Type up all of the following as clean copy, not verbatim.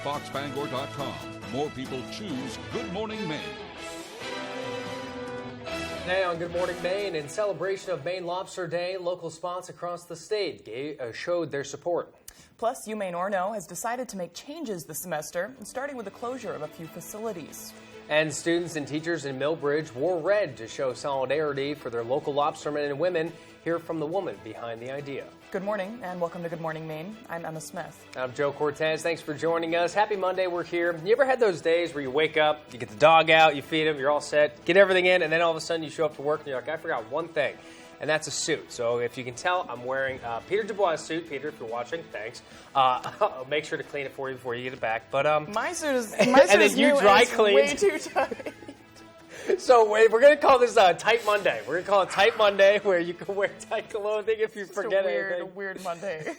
foxbangor.com. More people choose Good Morning Maine. Today on Good Morning Maine, in celebration of Maine Lobster Day, local spots across the state showed their support. Plus, UMaine Orono has decided to make changes this semester, starting with the closure of a few facilities. And students and teachers in Millbridge wore red to show solidarity for their local lobstermen and women. Hear from the woman behind the idea. Good morning and welcome to Good Morning Maine. I'm Emma Smith. I'm Joe Cortez. Thanks for joining us. Happy Monday. We're here. You ever had those days where you wake up, you get the dog out, you feed him, you're all set, get everything in, and then all of a sudden you show up to work and you're like, I forgot one thing. And that's a suit. So if you can tell, I'm wearing Peter Dubois' suit. Peter, if you're watching, thanks. I'll make sure to clean it for you before you get it back. But my suit is and then you dry clean. Way too tight. So we're going to call this Tight Monday. We're going to call it Tight Monday, where you can wear tight clothing if you forget anything. A weird Monday.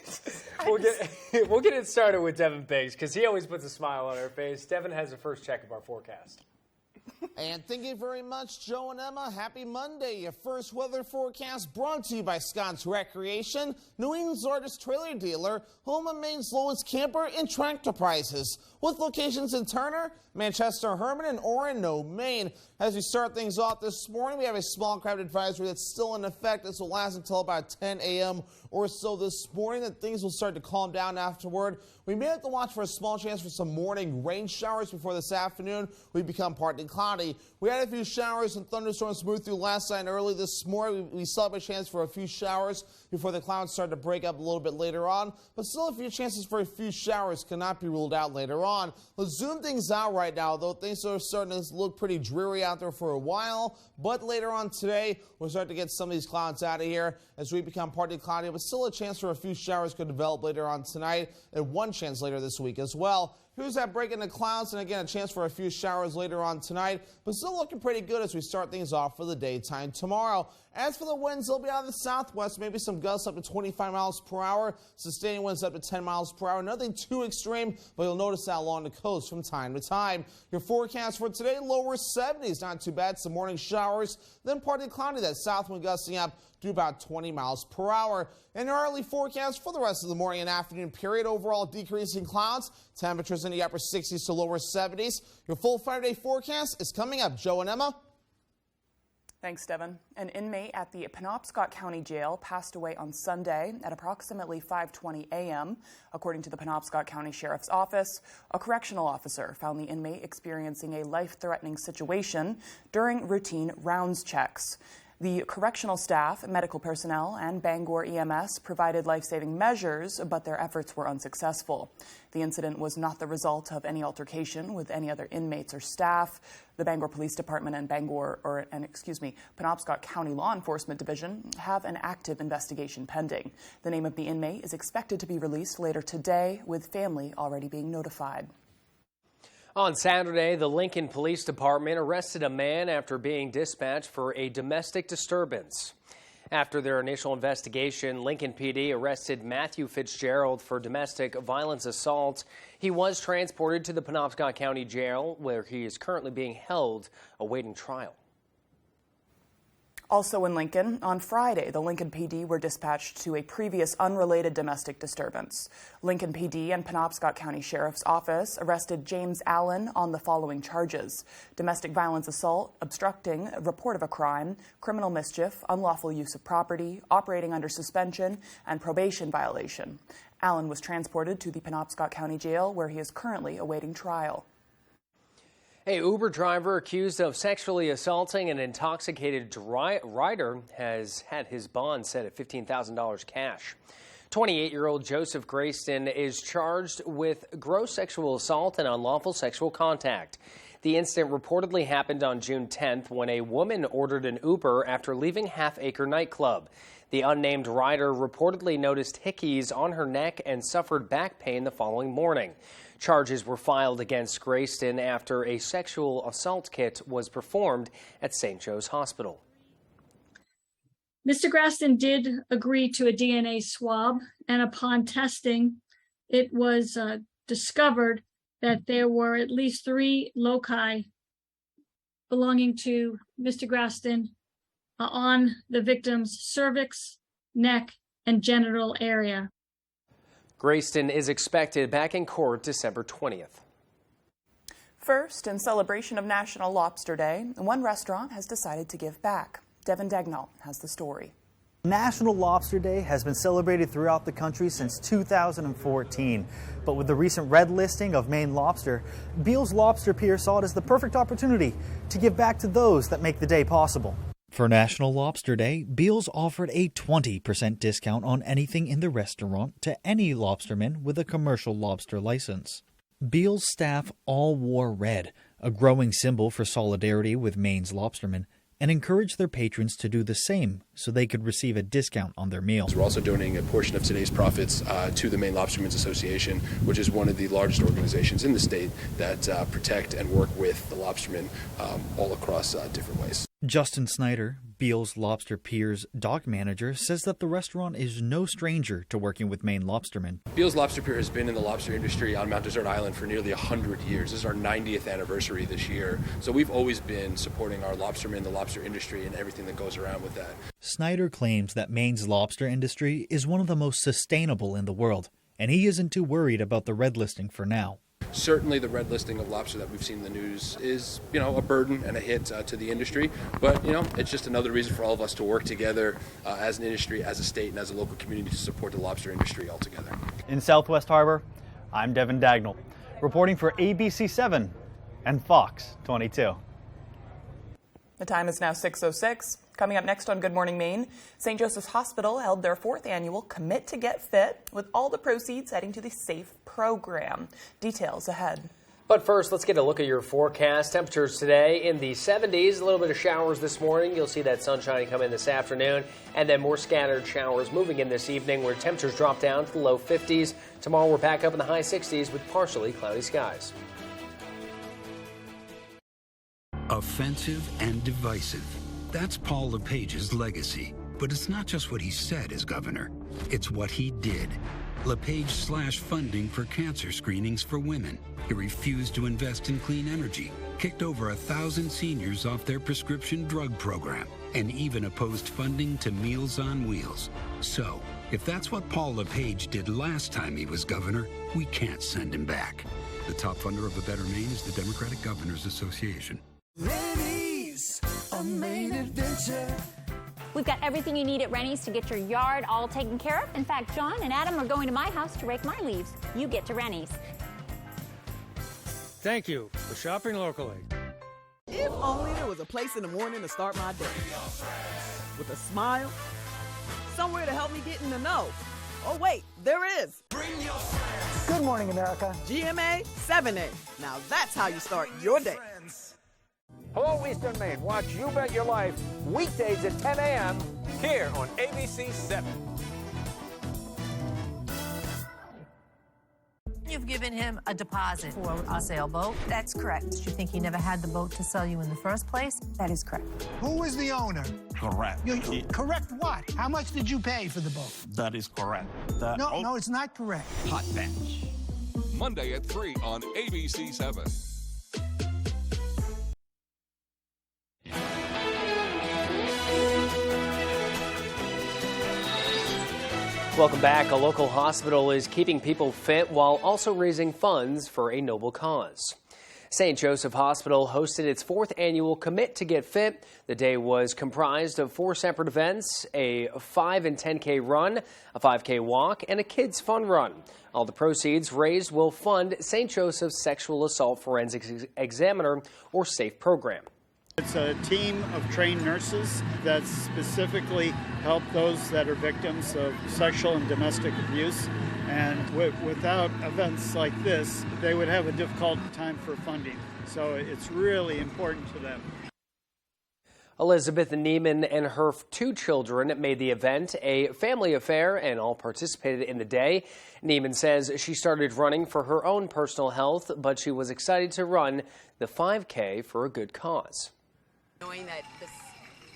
We'll get it started with Devin Biggs, because he always puts a smile on her face. Devin has the first check of our forecast. And thank you very much, Joe and Emma. Happy Monday. Your first weather forecast brought to you by Scott's Recreation, New England's largest trailer dealer, home of Maine's lowest camper and tractor prices. With locations in Turner, Manchester, Herman, and Orono, Maine. As we start things off this morning, we have a small craft advisory that's still in effect. This will last until about 10 a.m. or so this morning. That things will start to calm down afterward. We may have to watch for a small chance for some morning rain showers before this afternoon. We become partly cloudy. We had a few showers and thunderstorms move through last night and early this morning. We still have a chance for a few showers before the clouds start to break up a little bit later on. But still a few chances for a few showers cannot be ruled out later on. Let's zoom things out right now, though. Things are starting to look pretty dreary out there for a while. But later on today, we'll start to get some of these clouds out of here as we become partly cloudy. But still a chance for a few showers could develop later on tonight, and one chance later this week as well. Here's that break in the clouds, and again, a chance for a few showers later on tonight, but still looking pretty good as we start things off for the daytime tomorrow. As for the winds, they'll be out of the southwest, maybe some gusts up to 25 miles per hour, sustaining winds up to 10 miles per hour. Nothing too extreme, but you'll notice that along the coast from time to time. Your forecast for today, lower 70s, not too bad. Some morning showers, then partly cloudy, that south wind gusting up to about 20 miles per hour. And your early forecast for the rest of the morning and afternoon period, overall decreasing clouds, temperatures in the upper 60s to lower 70s. Your full 5-day forecast is coming up. Joe and Emma. Thanks, Devin. An inmate at the Penobscot County Jail passed away on Sunday at approximately 5:20 a.m. According to the Penobscot County Sheriff's Office, a correctional officer found the inmate experiencing a life-threatening situation during routine rounds checks. The correctional staff, medical personnel, and Bangor EMS provided life-saving measures, but their efforts were unsuccessful. The incident was not the result of any altercation with any other inmates or staff. The Bangor Police Department and Penobscot County Law Enforcement Division have an active investigation pending. The name of the inmate is expected to be released later today, with family already being notified. On Saturday, the Lincoln Police Department arrested a man after being dispatched for a domestic disturbance. After their initial investigation, Lincoln PD arrested Matthew Fitzgerald for domestic violence assault. He was transported to the Penobscot County Jail, where he is currently being held awaiting trial. Also in Lincoln, on Friday, the Lincoln PD were dispatched to a previous unrelated domestic disturbance. Lincoln PD and Penobscot County Sheriff's Office arrested James Allen on the following charges: domestic violence assault, obstructing a report of a crime, criminal mischief, unlawful use of property, operating under suspension, and probation violation. Allen was transported to the Penobscot County Jail, where he is currently awaiting trial. A Uber driver accused of sexually assaulting an intoxicated rider has had his bond set at $15,000 cash. 28-year-old Joseph Grayston is charged with gross sexual assault and unlawful sexual contact. The incident reportedly happened on June 10th when a woman ordered an Uber after leaving Half Acre nightclub. The unnamed rider reportedly noticed hickeys on her neck and suffered back pain the following morning. Charges were filed against Grayston after a sexual assault kit was performed at St. Joe's Hospital. Mr. Grayston did agree to a DNA swab, and upon testing, it was discovered that there were at least 3 loci belonging to Mr. Grayston on the victim's cervix, neck, and genital area. Grayston is expected back in court December 20th. First, in celebration of National Lobster Day, one restaurant has decided to give back. Devin Dagnall has the story. National Lobster Day has been celebrated throughout the country since 2014. But with the recent red listing of Maine lobster, Beal's Lobster Pier saw it as the perfect opportunity to give back to those that make the day possible. For National Lobster Day, Beal's offered a 20% discount on anything in the restaurant to any lobsterman with a commercial lobster license. Beal's staff all wore red, a growing symbol for solidarity with Maine's lobstermen, and encouraged their patrons to do the same so they could receive a discount on their meals. We're also donating a portion of today's profits to the Maine Lobstermen's Association, which is one of the largest organizations in the state that protect and work with the lobstermen all across different ways. Justin Snyder, Beal's Lobster Pier's dock manager, says that the restaurant is no stranger to working with Maine lobstermen. Beal's Lobster Pier has been in the lobster industry on Mount Desert Island for nearly 100 years. This is our 90th anniversary this year. So we've always been supporting our lobstermen, the lobster industry, and everything that goes around with that. Snyder claims that Maine's lobster industry is one of the most sustainable in the world, and he isn't too worried about the red listing for now. Certainly the red listing of lobster that we've seen in the news is, a burden and a hit to the industry. But, it's just another reason for all of us to work together as an industry, as a state, and as a local community to support the lobster industry altogether. In Southwest Harbor, I'm Devin Dagnall, reporting for ABC7 and Fox 22. The time is now 6:06. Coming up next on Good Morning Maine, St. Joseph's Hospital held their 4th annual Commit to Get Fit, with all the proceeds heading to the SAFE program. Details ahead. But first, let's get a look at your forecast. Temperatures today in the 70s, a little bit of showers this morning. You'll see that sunshine come in this afternoon, and then more scattered showers moving in this evening, where temperatures drop down to the low 50s. Tomorrow we're back up in the high 60s with partially cloudy skies. Offensive and divisive. That's Paul LePage's legacy. But it's not just what he said as governor. It's what he did. LePage slashed funding for cancer screenings for women. He refused to invest in clean energy, kicked over 1,000 seniors off their prescription drug program, and even opposed funding to Meals on Wheels. So, if that's what Paul LePage did last time he was governor, we can't send him back. The top funder of A Better Maine is the Democratic Governors Association. Rennie's, a Maine adventure. We've got everything you need at Rennie's to get your yard all taken care of. In fact, John and Adam are going to my house to rake my leaves. You get to Rennie's. Thank you for shopping locally. If only there was a place in the morning to start my day. With a smile, somewhere to help me get in the know. Oh wait, there is. Bring your friends. Good morning, America. GMA 7A. Now that's how you start your day. Hello, Eastern Maine. Watch You Bet Your Life weekdays at 10 a.m. here on ABC 7. You've given him a deposit for a sailboat. That's correct. You think he never had the boat to sell you in the first place? That is correct. Who is the owner? Correct. Correct what? How much did you pay for the boat? That is correct. No, it's not correct. Hot bench. Monday at 3 on ABC 7. Welcome back. A local hospital is keeping people fit while also raising funds for a noble cause. St. Joseph Hospital hosted its 4th annual Commit to Get Fit. The day was comprised of 4 separate events, a 5 and 10K run, a 5K walk, and a kids fun run. All the proceeds raised will fund St. Joseph's Sexual Assault Forensics Examiner, or SAFE program. It's a team of trained nurses that specifically help those that are victims of sexual and domestic abuse. And without events like this, they would have a difficult time for funding. So it's really important to them. Elizabeth Neiman and her 2 children made the event a family affair, and all participated in the day. Neiman says she started running for her own personal health, but she was excited to run the 5K for a good cause. Knowing that this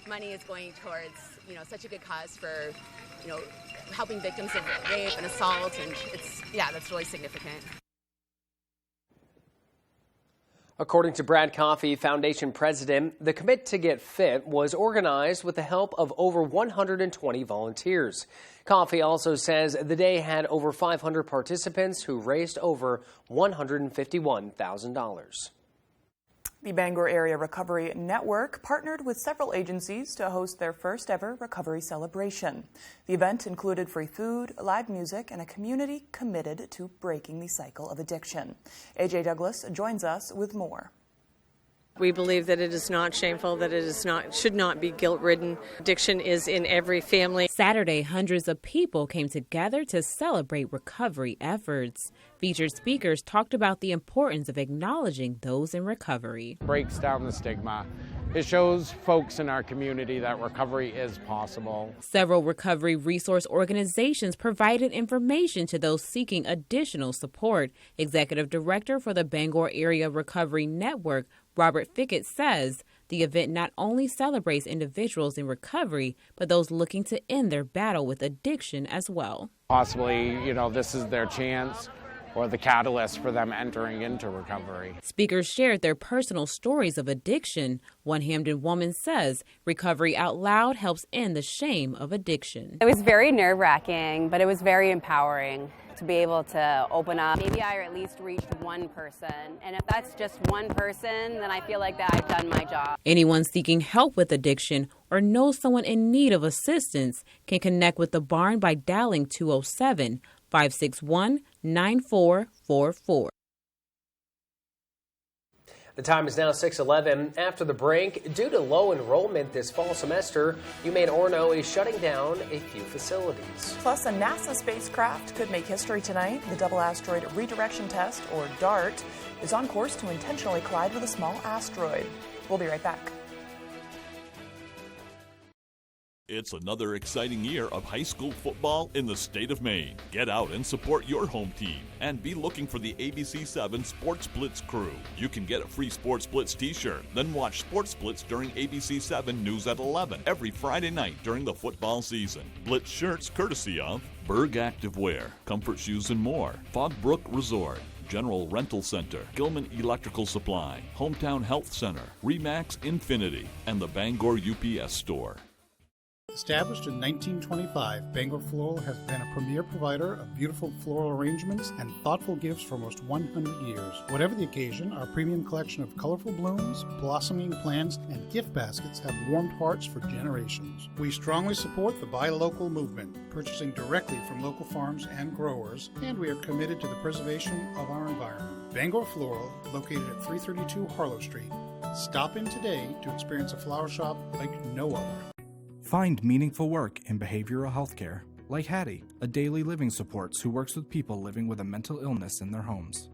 money is going towards, such a good cause for, helping victims of rape and assault, and that's really significant. According to Brad Coffey, Foundation president, the Commit to Get Fit was organized with the help of over 120 volunteers. Coffey also says the day had over 500 participants who raised over $151,000. The Bangor Area Recovery Network partnered with several agencies to host their first ever recovery celebration. The event included free food, live music, and a community committed to breaking the cycle of addiction. AJ Douglas joins us with more. We believe that it is not shameful, that it is should not be guilt-ridden. Addiction is in every family. Saturday, hundreds of people came together to celebrate recovery efforts. Featured speakers talked about the importance of acknowledging those in recovery. Breaks down the stigma. It shows folks in our community that recovery is possible. Several recovery resource organizations provided information to those seeking additional support. Executive Director for the Bangor Area Recovery Network, Robert Fickett, says the event not only celebrates individuals in recovery, but those looking to end their battle with addiction as well. Possibly, this is their chance or the catalyst for them entering into recovery. Speakers shared their personal stories of addiction. One Hamden woman says Recovery Out Loud helps end the shame of addiction. It was very nerve-wracking, but it was very empowering to be able to open up. Maybe I at least reached one person, and if that's just one person, then I feel like that I've done my job. Anyone seeking help with addiction or knows someone in need of assistance can connect with the Barn by dialing 207-561-9444. The time is now 6:11. After the break, due to low enrollment this fall semester, UMaine Orono is shutting down a few facilities. Plus, a NASA spacecraft could make history tonight. The Double Asteroid Redirection Test, or DART, is on course to intentionally collide with a small asteroid. We'll be right back. It's another exciting year of high school football in the state of Maine. Get out and support your home team and be looking for the ABC7 Sports Blitz crew. You can get a free Sports Blitz t-shirt, then watch Sports Blitz during ABC7 News at 11 every Friday night during the football season. Blitz shirts courtesy of Berg Activewear, Comfort Shoes and More, Fogbrook Resort, General Rental Center, Gilman Electrical Supply, Hometown Health Center, Remax Infinity, and the Bangor UPS Store. Established in 1925, Bangor Floral has been a premier provider of beautiful floral arrangements and thoughtful gifts for almost 100 years. Whatever the occasion, our premium collection of colorful blooms, blossoming plants, and gift baskets have warmed hearts for generations. We strongly support the Buy Local movement, purchasing directly from local farms and growers, and we are committed to the preservation of our environment. Bangor Floral, located at 332 Harlow Street. Stop in today to experience a flower shop like no other. Find meaningful work in behavioral healthcare, like Hattie, a daily living supports who works with people living with a mental illness in their homes.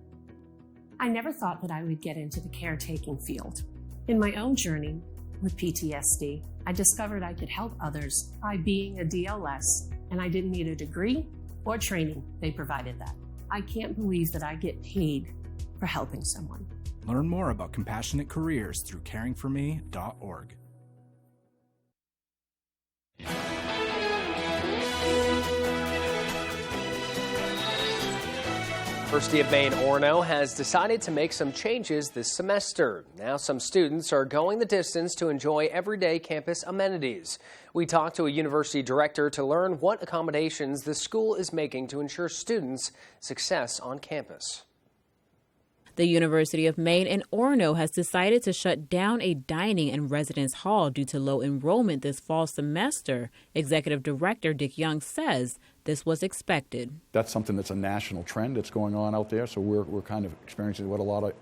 I never thought that I would get into the caretaking field. In my own journey with PTSD, I discovered I could help others by being a DLS, and I didn't need a degree or training. They provided that. I can't believe that I get paid for helping someone. Learn more about compassionate careers through caringforme.org. University of Maine Orono has decided to make some changes this semester. Now some students are going the distance to enjoy everyday campus amenities. We talked to a university director to learn what accommodations the school is making to ensure students' success on campus. The University of Maine in Orono has decided to shut down a dining and residence hall due to low enrollment this fall semester. Executive Director Dick Young says this was expected. That's something that's a national trend that's going on out there, so we're kind of experiencing what a lot of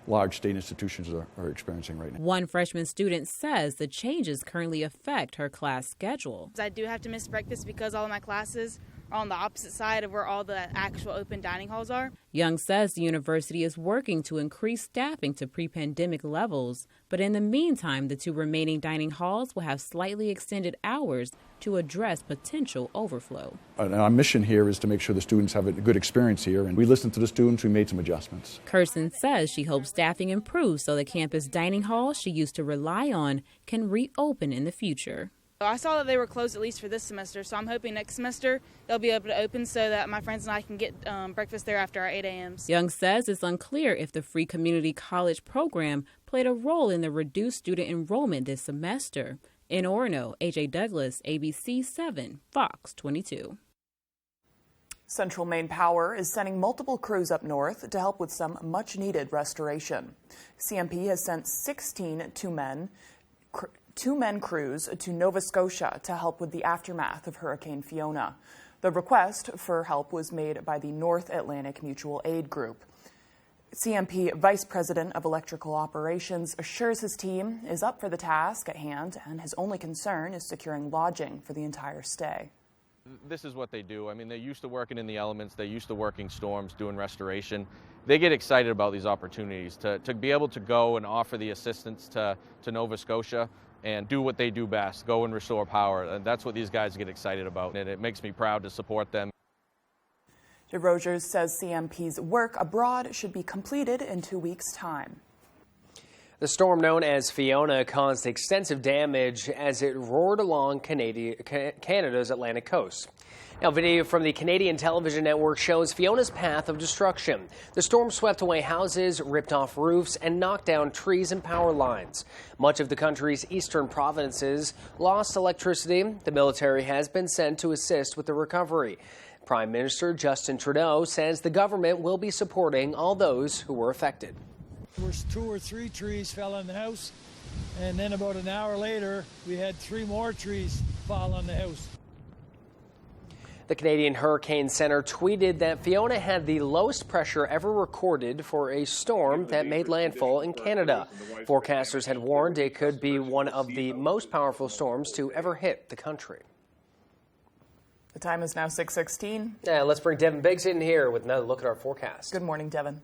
large state institutions are experiencing right now. One freshman student says the changes currently affect her class schedule. I do have to miss breakfast because all of my classes are on the opposite side of where all the actual open dining halls are. Young says the university is working to increase staffing to pre-pandemic levels, but in the meantime, the two remaining dining halls will have slightly extended hours to address potential overflow. And our mission here is to make sure the students have a good experience here, and we listened to the students, we made some adjustments. Kirsten says she hopes staffing improves so the campus dining hall she used to rely on can reopen in the future. I saw that they were closed at least for this semester, so I'm hoping next semester they'll be able to open so that my friends and I can get breakfast there after our 8 a.m.s. Young says it's unclear if the free community college program played a role in the reduced student enrollment this semester. In Orono, A.J. Douglas, ABC 7, Fox 22. Central Maine Power is sending multiple crews up north to help with some much-needed restoration. CMP has sent 16 two-men crews to Nova Scotia to help with the aftermath of Hurricane Fiona. The request for help was made by the North Atlantic Mutual Aid Group. CMP Vice President of Electrical Operations assures his team is up for the task at hand, and his only concern is securing lodging for the entire stay. This is what they do. I mean, they're used to working in the elements. They're used to working storms, doing restoration. They get excited about these opportunities to be able to go and offer the assistance to Nova Scotia and do what they do best, go and restore power. And that's what these guys get excited about, and it makes me proud to support them. DeRogers says CMP's work abroad should be completed in 2 weeks' time. The storm known as Fiona caused extensive damage as it roared along Canada's Atlantic coast. Now, video from the Canadian television network shows Fiona's path of destruction. The storm swept away houses, ripped off roofs, and knocked down trees and power lines. Much of the country's eastern provinces lost electricity. The military has been sent to assist with the recovery. Prime Minister Justin Trudeau says the government will be supporting all those who were affected. 2 or 3 trees fell on the house, and then about an hour later, we had 3 more trees fall on the house. The Canadian Hurricane Center tweeted that Fiona had the lowest pressure ever recorded for a storm that made landfall in Canada. Forecasters had warned it could be one of the most powerful storms to ever hit the country. The time is now 6:16. Let's bring Devin Biggs in here with another look at our forecast. Good morning, Devin.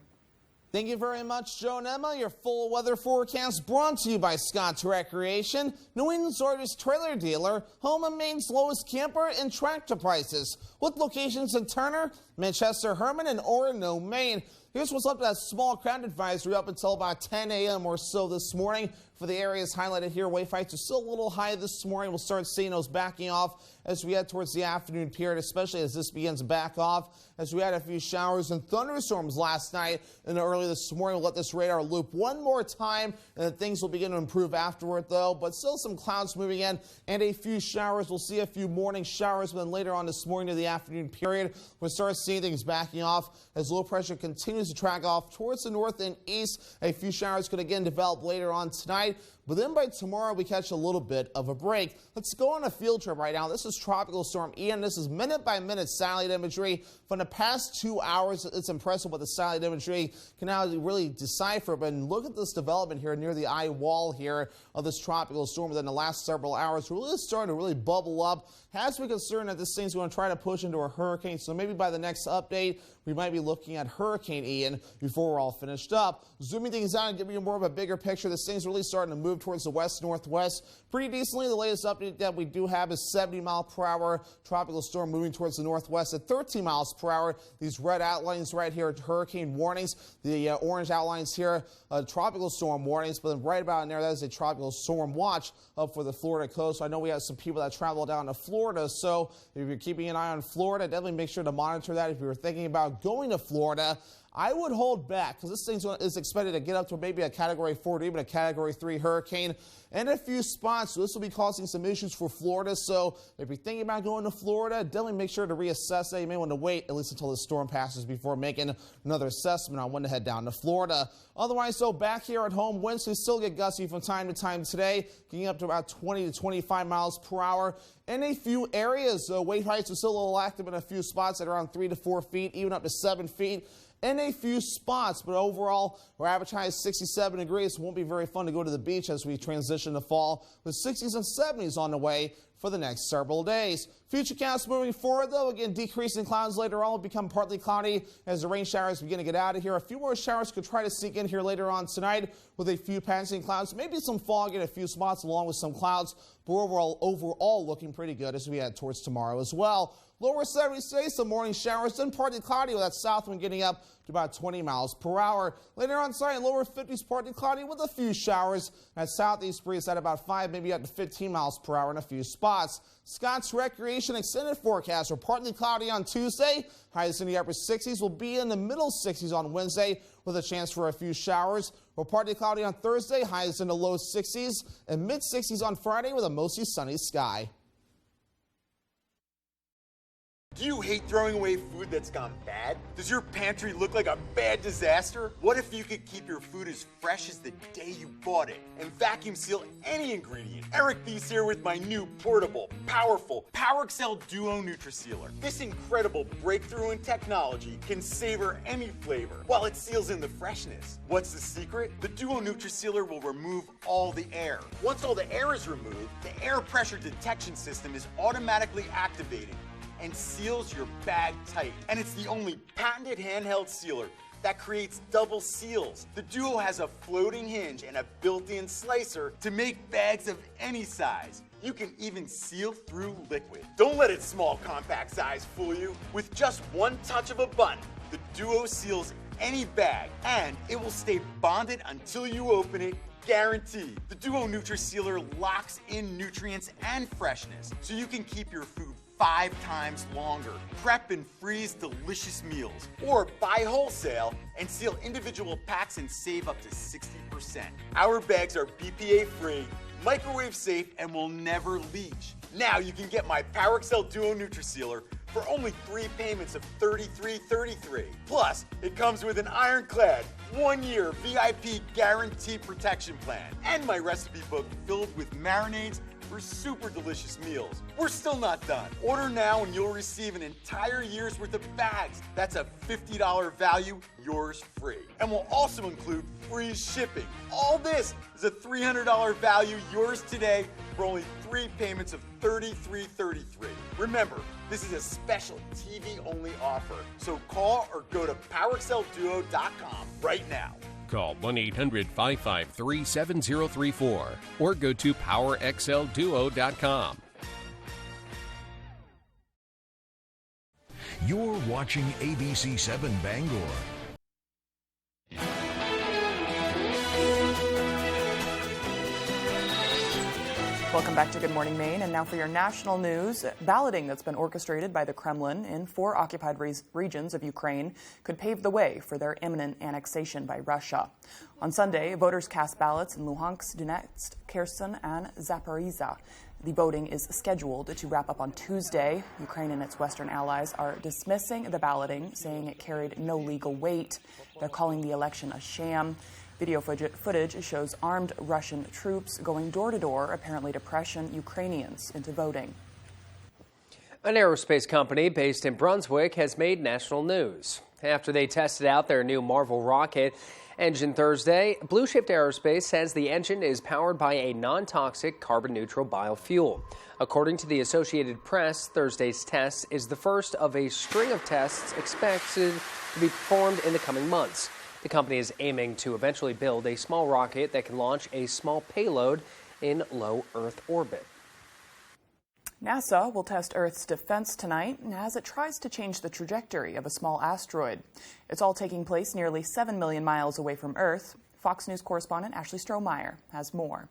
Thank you very much, Joe and Emma. Your full weather forecast brought to you by Scott's Recreation, New England's largest trailer dealer, home of Maine's lowest camper and tractor prices, with locations in Turner, Manchester, Herman, and Orono, Maine. Here's what's up to that small crowd advisory up until about 10 a.m. or so this morning. For the areas highlighted here, wave heights are still a little high this morning. We'll start seeing those backing off as we head towards the afternoon period, especially as this begins to back off. As we had a few showers and thunderstorms last night and early this morning, we'll let this radar loop one more time, and then things will begin to improve afterward, though. But still some clouds moving in and a few showers. We'll see a few morning showers, but then later on this morning to the afternoon period, we'll start seeing things backing off as low pressure continues to track off towards the north and east. A few showers could again develop later on tonight. But then by tomorrow, we catch a little bit of a break. Let's go on a field trip right now. This is Tropical Storm Ian. This is minute-by-minute satellite imagery from the past 2 hours. It's impressive what the satellite imagery can now really decipher. But look at this development here near the eye wall here of this tropical storm within the last several hours. We're really starting to really bubble up. Has me concerned that this thing's going to try to push into a hurricane. So maybe by the next update, we might be looking at Hurricane Ian before we're all finished up. Zooming things out and giving you more of a bigger picture, this thing's really starting to move towards the west-northwest pretty decently. The latest update that we do have is 70-mile-per-hour tropical storm moving towards the northwest at 13 miles per hour. These red outlines right here are hurricane warnings. The orange outlines here, tropical storm warnings. But then right about in there, that is a tropical storm watch up for the Florida coast. So I know we have some people that travel down to Florida. So if you're keeping an eye on Florida, definitely make sure to monitor that. If you're thinking about going to Florida, I would hold back because this thing is expected to get up to maybe a Category 4 or even a Category 3 hurricane in a few spots. So this will be causing some issues for Florida. So if you're thinking about going to Florida, definitely make sure to reassess that. You may want to wait at least until the storm passes before making another assessment on when to head down to Florida. Otherwise, though, back here at home, winds can still get gusty from time to time today, getting up to about 20 to 25 miles per hour. In a few areas, wave heights are still a little active in a few spots at around 3 to 4 feet, even up to 7 feet. In a few spots, but overall, we're advertised 67 degrees. It won't be very fun to go to the beach as we transition to fall, with 60s and 70s on the way for the next several days. Futurecast moving forward, though, again, decreasing clouds later on will become partly cloudy as the rain showers begin to get out of here. A few more showers could try to sneak in here later on tonight with a few passing clouds, maybe some fog in a few spots along with some clouds, but overall looking pretty good as we head towards tomorrow as well. Lower 70s today, some morning showers, then partly cloudy with that south wind getting up to about 20 miles per hour. Later on Sunday, lower 50s, partly cloudy with a few showers. That southeast breeze at about 5, maybe up to 15 miles per hour in a few spots. Scott's Recreation extended forecast for partly cloudy on Tuesday. Highs in the upper 60s will be in the middle 60s on Wednesday with a chance for a few showers. Or partly cloudy on Thursday, highs in the low 60s and mid 60s on Friday with a mostly sunny sky. Do you hate throwing away food that's gone bad? Does your pantry look like a bad disaster? What if you could keep your food as fresh as the day you bought it and vacuum seal any ingredient? Eric Thies here with my new portable, powerful PowerXL Duo NutriSealer. This incredible breakthrough in technology can savor any flavor while it seals in the freshness. What's the secret? The Duo NutriSealer will remove all the air. Once all the air is removed, the air pressure detection system is automatically activated and seals your bag tight. And it's the only patented handheld sealer that creates double seals. The Duo has a floating hinge and a built-in slicer to make bags of any size. You can even seal through liquid. Don't let its small, compact size fool you. With just one touch of a button, the Duo seals any bag, and it will stay bonded until you open it, guaranteed. The Duo NutriSealer locks in nutrients and freshness, so you can keep your food 5 times longer. Prep and freeze delicious meals, or buy wholesale and seal individual packs and save up to 60%. Our bags are BPA free, microwave safe, and will never leach. Now you can get my PowerXL Duo NutriSealer for only 3 payments of $33.33. Plus, it comes with an ironclad 1-year VIP guarantee protection plan and my recipe book filled with marinades for super delicious meals. We're still not done. Order now and you'll receive an entire year's worth of bags. That's a $50 value, yours free. And we'll also include free shipping. All this is a $300 value, yours today for only 3 payments of $33.33. Remember, this is a special TV-only offer. So call or go to PowerXLDuo.com right now. Call 1-800-553-7034 or go to PowerXLDuo.com. You're watching ABC 7 Bangor. Welcome back to Good Morning Maine, and now for your national news. Balloting that's been orchestrated by the Kremlin in 4 occupied regions of Ukraine could pave the way for their imminent annexation by Russia. On Sunday, voters cast ballots in Luhansk, Donetsk, Kherson, and Zaporizhzhia. The voting is scheduled to wrap up on Tuesday. Ukraine and its Western allies are dismissing the balloting, saying it carried no legal weight. They're calling the election a sham. Video footage shows armed Russian troops going door to door, apparently to pressure Ukrainians into voting. An aerospace company based in Brunswick has made national news. After they tested out their new Marvel rocket engine Thursday, Blue Shift Aerospace says the engine is powered by a non-toxic carbon-neutral biofuel. According to the Associated Press, Thursday's test is the first of a string of tests expected to be performed in the coming months. The company is aiming to eventually build a small rocket that can launch a small payload in low Earth orbit. NASA will test Earth's defense tonight as it tries to change the trajectory of a small asteroid. It's all taking place nearly 7 million miles away from Earth. Fox News correspondent Ashley Strohmeyer has more.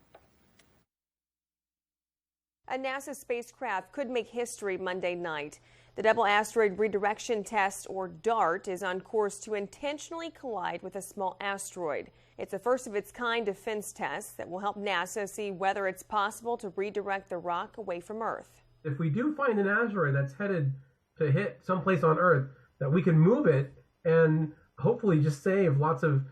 A NASA spacecraft could make history Monday night. The Double Asteroid Redirection Test, or DART, is on course to intentionally collide with a small asteroid. It's a first-of-its-kind defense test that will help NASA see whether it's possible to redirect the rock away from Earth. If we do find an asteroid that's headed to hit someplace on Earth, that we can move it and hopefully just save lots of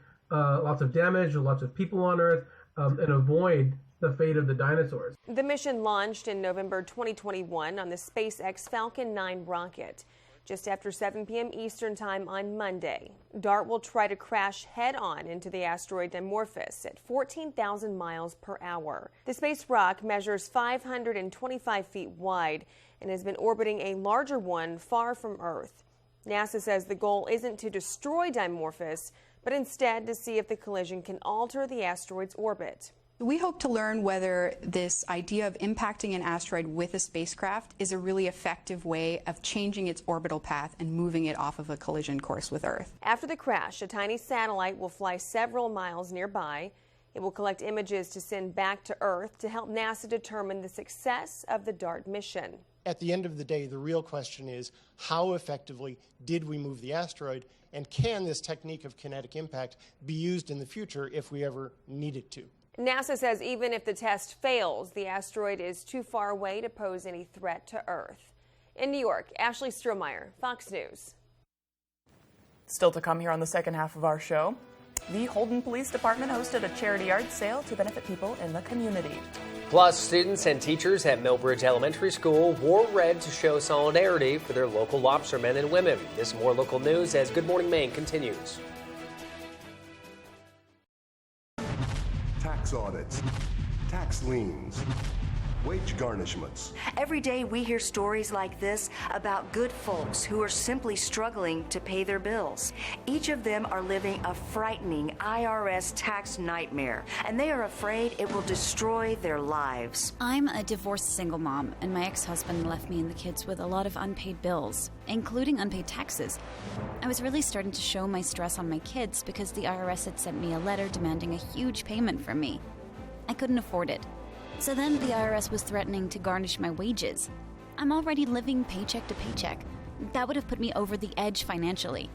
damage, lots of people on Earth, and avoid the fate of the dinosaurs. The mission launched in November 2021 on the SpaceX Falcon 9 rocket. Just after 7 p.m. Eastern Time on Monday, DART will try to crash head-on into the asteroid Dimorphos at 14,000 miles per hour. The space rock measures 525 feet wide and has been orbiting a larger one far from Earth. NASA says the goal isn't to destroy Dimorphos, but instead to see if the collision can alter the asteroid's orbit. We hope to learn whether this idea of impacting an asteroid with a spacecraft is a really effective way of changing its orbital path and moving it off of a collision course with Earth. After the crash, a tiny satellite will fly several miles nearby. It will collect images to send back to Earth to help NASA determine the success of the DART mission. At the end of the day, the real question is, how effectively did we move the asteroid, and can this technique of kinetic impact be used in the future if we ever need it to? NASA says even if the test fails, the asteroid is too far away to pose any threat to Earth. In New York, Ashley Strohmeyer, Fox News. Still to come here on the second half of our show, the Holden Police Department hosted a charity yard sale to benefit people in the community. Plus, students and teachers at Millbridge Elementary School wore red to show solidarity for their local lobstermen and women. This and more local news as Good Morning Maine continues. Tax audits, tax liens, wage garnishments. Every day we hear stories like this about good folks who are simply struggling to pay their bills. Each of them are living a frightening IRS tax nightmare, and they are afraid it will destroy their lives. I'm a divorced single mom, and my ex-husband left me and the kids with a lot of unpaid bills, including unpaid taxes. I was really starting to show my stress on my kids because the IRS had sent me a letter demanding a huge payment from me. I couldn't afford it. So then the IRS was threatening to garnish my wages. I'm already living paycheck to paycheck. That would have put me over the edge financially.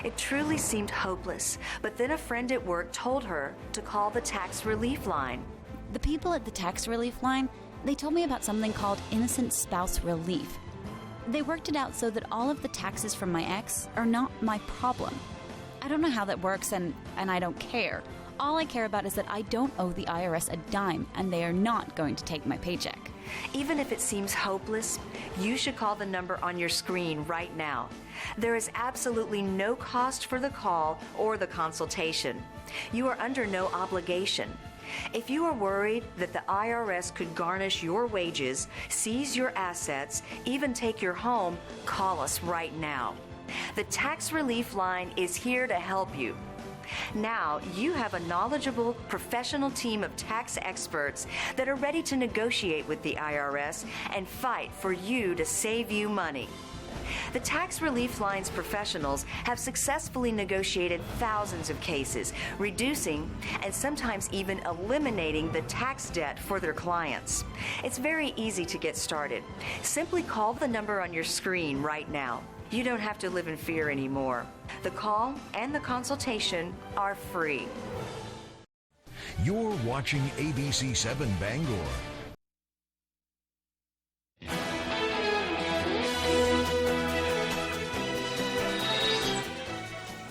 It truly seemed hopeless, but then a friend at work told her to call the tax relief line. The people at the tax relief line, they told me about something called innocent spouse relief. They worked it out so that all of the taxes from my ex are not my problem. I don't know how that works, and I don't care. All I care about is that I don't owe the IRS a dime, and they are not going to take my paycheck. Even if it seems hopeless, you should call the number on your screen right now. There is absolutely no cost for the call or the consultation. You are under no obligation. If you are worried that the IRS could garnish your wages, seize your assets, even take your home, call us right now. The Tax Relief Line is here to help you. Now you have a knowledgeable, professional team of tax experts that are ready to negotiate with the IRS and fight for you to save you money. The Tax Relief Line's professionals have successfully negotiated thousands of cases, reducing and sometimes even eliminating the tax debt for their clients. It's very easy to get started. Simply call the number on your screen right now. You don't have to live in fear anymore. The call and the consultation are free. You're watching ABC 7 Bangor.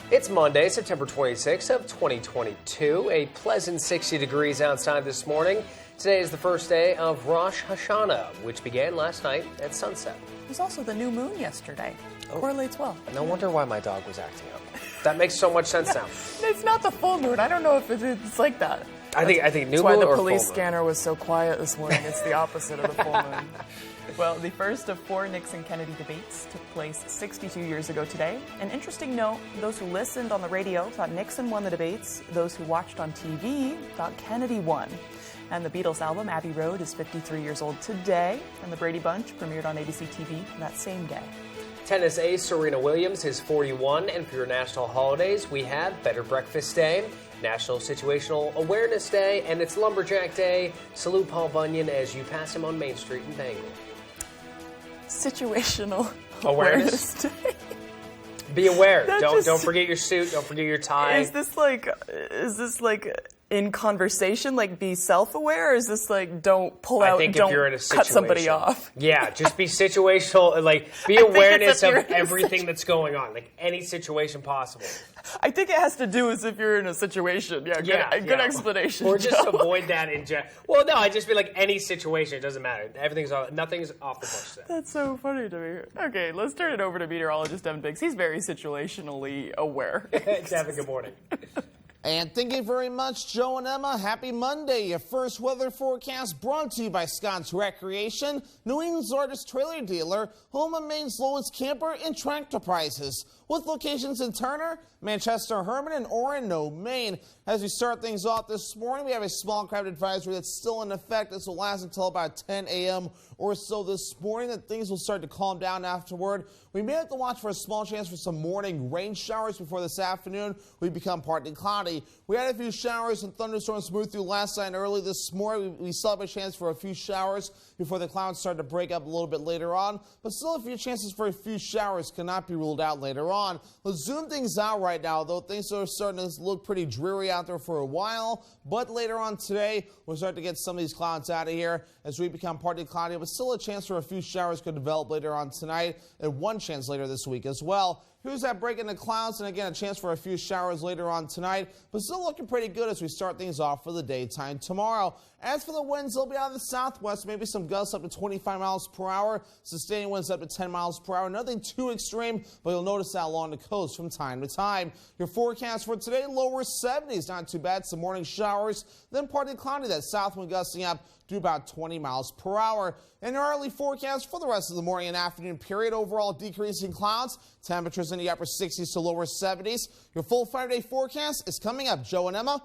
It's Monday, September 26th of 2022. A pleasant 60 degrees outside this morning. Today is the first day of Rosh Hashanah, which began last night at sunset. It was also the new moon yesterday. Correlates well. No wonder why my dog was acting up. That makes so much sense now. It's not the full moon. I don't know if it's like that. I think new moon or full moon. That's why the police scanner was so quiet this morning. It's the opposite of the full moon. Well, the first of 4 Nixon-Kennedy debates took place 62 years ago today. An interesting note, those who listened on the radio thought Nixon won the debates. Those who watched on TV thought Kennedy won. And the Beatles album, Abbey Road, is 53 years old today. And the Brady Bunch premiered on ABC TV that same day. Tennis ace Serena Williams is 41, and for your national holidays, we have Better Breakfast Day, National Situational Awareness Day, and it's Lumberjack Day. Salute Paul Bunyan as you pass him on Main Street in Bangor. Situational Awareness Day. Be aware. Don't forget your suit. Don't forget your tie. Is this like in conversation, like be self-aware, or is this like don't pull out and don't cut somebody off? Yeah, just be situational, like be awareness of everything that's going on, like any situation possible. I think it has to do with if you're in a situation. Yeah, good explanation. Or just avoid that in general. Well, no, I just feel like any situation, it doesn't matter. Nothing's off the books today. That's so funny to me. Okay, let's turn it over to meteorologist Devin Biggs. He's very situationally aware. Devin, good morning. And thank you very much, Joe and Emma. Happy Monday. Your first weather forecast brought to you by Scott's Recreation, New England's largest trailer dealer, home of Maine's lowest camper and tractor prices. With locations in Turner, Manchester, Herman, and Orono, Maine. As we start things off this morning, we have a small craft advisory that's still in effect. This will last until about 10 a.m. or so this morning. That things will start to calm down afterward. We may have to watch for a small chance for some morning rain showers before this afternoon. We become partly cloudy. We had a few showers and thunderstorms move through last night and early this morning. We still have a chance for a few showers before the clouds start to break up a little bit later on. But still, a few chances for a few showers cannot be ruled out later on. Let's zoom things out right now, though. Things are starting to look pretty dreary out there for a while. But later on today, we'll start to get some of these clouds out of here as we become partly cloudy. But still a chance for a few showers could develop later on tonight and one chance later this week as well. Here's that break in the clouds, and again, a chance for a few showers later on tonight, but still looking pretty good as we start things off for the daytime tomorrow. As for the winds, they'll be out of the southwest, maybe some gusts up to 25 miles per hour, sustaining winds up to 10 miles per hour. Nothing too extreme, but you'll notice that along the coast from time to time. Your forecast for today, lower 70s, not too bad. Some morning showers, then partly cloudy, that south wind gusting up to about 20 miles per hour. And your early forecast for the rest of the morning and afternoon period, overall decreasing clouds, temperatures in the upper 60s to lower 70s. Your full 5-day forecast is coming up. Joe and Emma.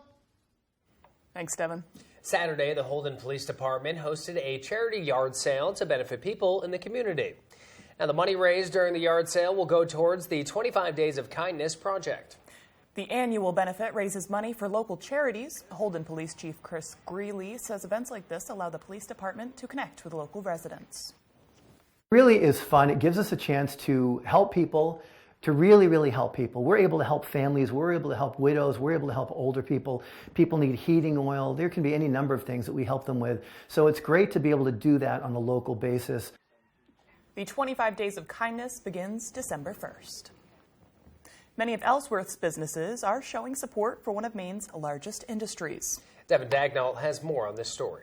Thanks, Devin. Saturday, the Holden Police Department hosted a charity yard sale to benefit people in the community. Now, the money raised during the yard sale will go towards the 25 Days of Kindness project. The annual benefit raises money for local charities. Holden Police Chief Chris Greeley says events like this allow the police department to connect with local residents. Really is fun. It gives us a chance to help people, to really help people. We're able to help families. We're able to help widows. We're able to help older people. People need heating oil. There can be any number of things that we help them with. So it's great to be able to do that on a local basis. The 25 Days of Kindness begins December 1st. Many of Ellsworth's businesses are showing support for one of Maine's largest industries. Devin Dagnall has more on this story.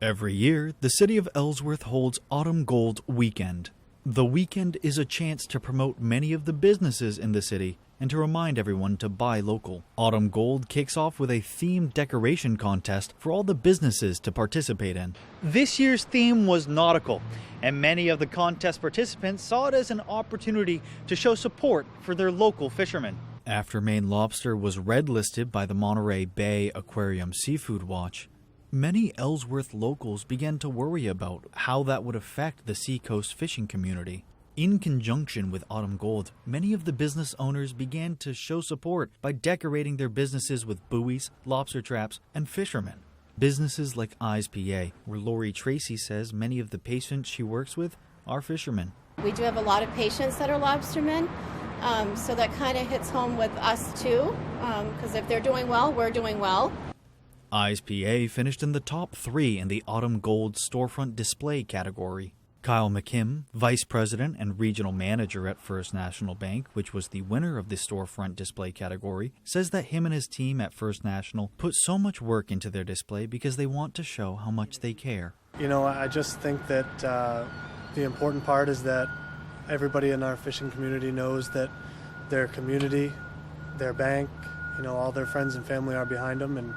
Every year, the city of Ellsworth holds Autumn Gold Weekend. The weekend is a chance to promote many of the businesses in the city and to remind everyone to buy local. Autumn Gold kicks off with a themed decoration contest for all the businesses to participate in. This year's theme was nautical, and many of the contest participants saw it as an opportunity to show support for their local fishermen. After Maine lobster was red listed by the Monterey Bay Aquarium Seafood Watch, many Ellsworth locals began to worry about how that would affect the seacoast fishing community. In conjunction with Autumn Gold, many of the business owners began to show support by decorating their businesses with buoys, lobster traps, and fishermen. Businesses like Eyes PA, where Lori Tracy says many of the patients she works with are fishermen. We do have a lot of patients that are lobstermen, so that kind of hits home with us too, because if they're doing well, we're doing well. Eyes PA finished in the top 3 in the Autumn Gold storefront display category. Kyle McKim, Vice President and Regional Manager at First National Bank, which was the winner of the storefront display category, says that him and his team at First National put so much work into their display because they want to show how much they care. You know, I just think that the important part is that everybody in our fishing community knows that their community, their bank, you know, all their friends and family are behind them and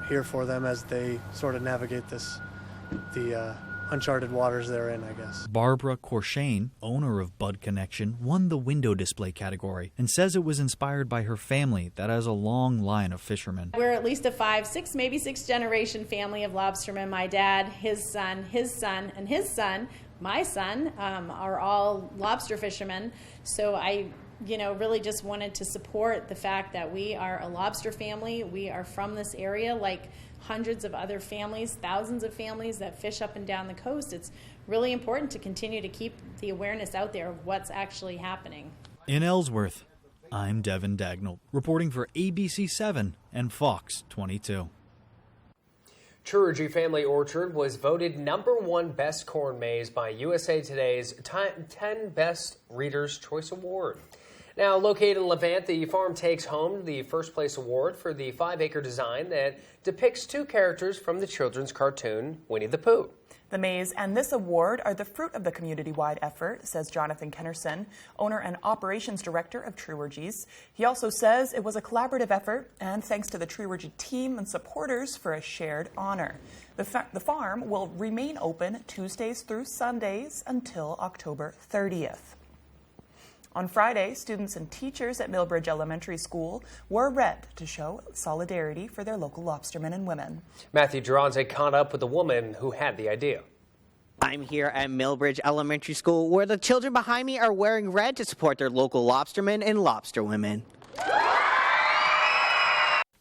here for them as they sort of navigate the uncharted waters they're in, I guess. Barbara Corshane, owner of Bud Connection, won the window display category and says it was inspired by her family that has a long line of fishermen. We're at least a 5, 6, maybe 6 generation family of lobstermen. My dad, his son, and his son, my son, are all lobster fishermen. So I really just wanted to support the fact that we are a lobster family. We are from this area, like hundreds of other families, thousands of families that fish up and down the coast. It's really important to continue to keep the awareness out there of what's actually happening. In Ellsworth, I'm Devin Dagnall, reporting for ABC7 and Fox 22. Truergy Family Orchard was voted #1 best corn maze by USA Today's 10 Best Reader's Choice Award. Now, located in Levant, the farm takes home the first place award for the 5-acre design that depicts 2 characters from the children's cartoon Winnie the Pooh. The maze and this award are the fruit of the community-wide effort, says Jonathan Kennerson, owner and operations director of Trewergies. He also says it was a collaborative effort, and thanks to the Trewergy team and supporters for a shared honor. The farm will remain open Tuesdays through Sundays until October 30th. On Friday, students and teachers at Millbridge Elementary School wore red to show solidarity for their local lobstermen and women. Matthew Duranze caught up with the woman who had the idea. I'm here at Millbridge Elementary School, where the children behind me are wearing red to support their local lobstermen and lobsterwomen.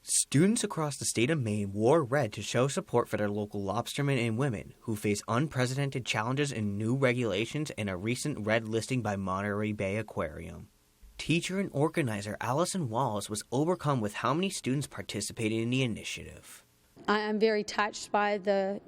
Students across the state of Maine wore red to show support for their local lobstermen and women who face unprecedented challenges in new regulations and a recent red listing by Monterey Bay Aquarium. Teacher and organizer Allison Wallace was overcome with how many students participated in the initiative. I'm very touched by the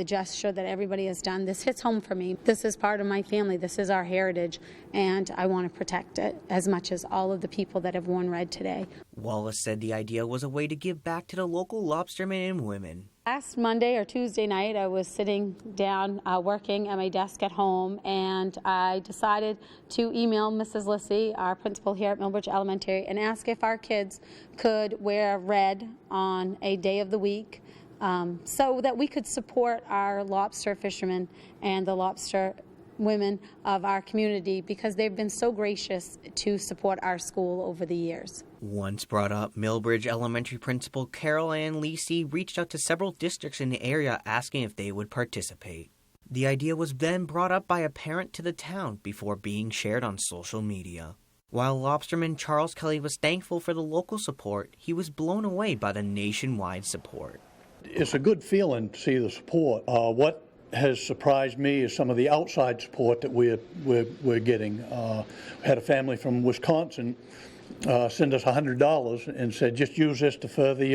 gesture that everybody has done. This hits home for me. This is part of my family. This is our heritage, and I want to protect it as much as all of the people that have worn red today. Wallace said the idea was a way to give back to the local lobstermen and women. Last Monday or Tuesday night, I was sitting down working at my desk at home, and I decided to email Mrs. Lissy, our principal here at Millbridge Elementary, and ask if our kids could wear red on a day of the week so that we could support our lobster fishermen and the lobster women of our community, because they've been so gracious to support our school over the years. Once brought up, Millbridge Elementary Principal Carol Ann Lisi reached out to several districts in the area asking if they would participate. The idea was then brought up by a parent to the town before being shared on social media. While lobsterman Charles Kelly was thankful for the local support, he was blown away by the nationwide support. It's a good feeling to see the support. What has surprised me is some of the outside support that we're getting. We had a family from Wisconsin send us $100 and said, just use this to further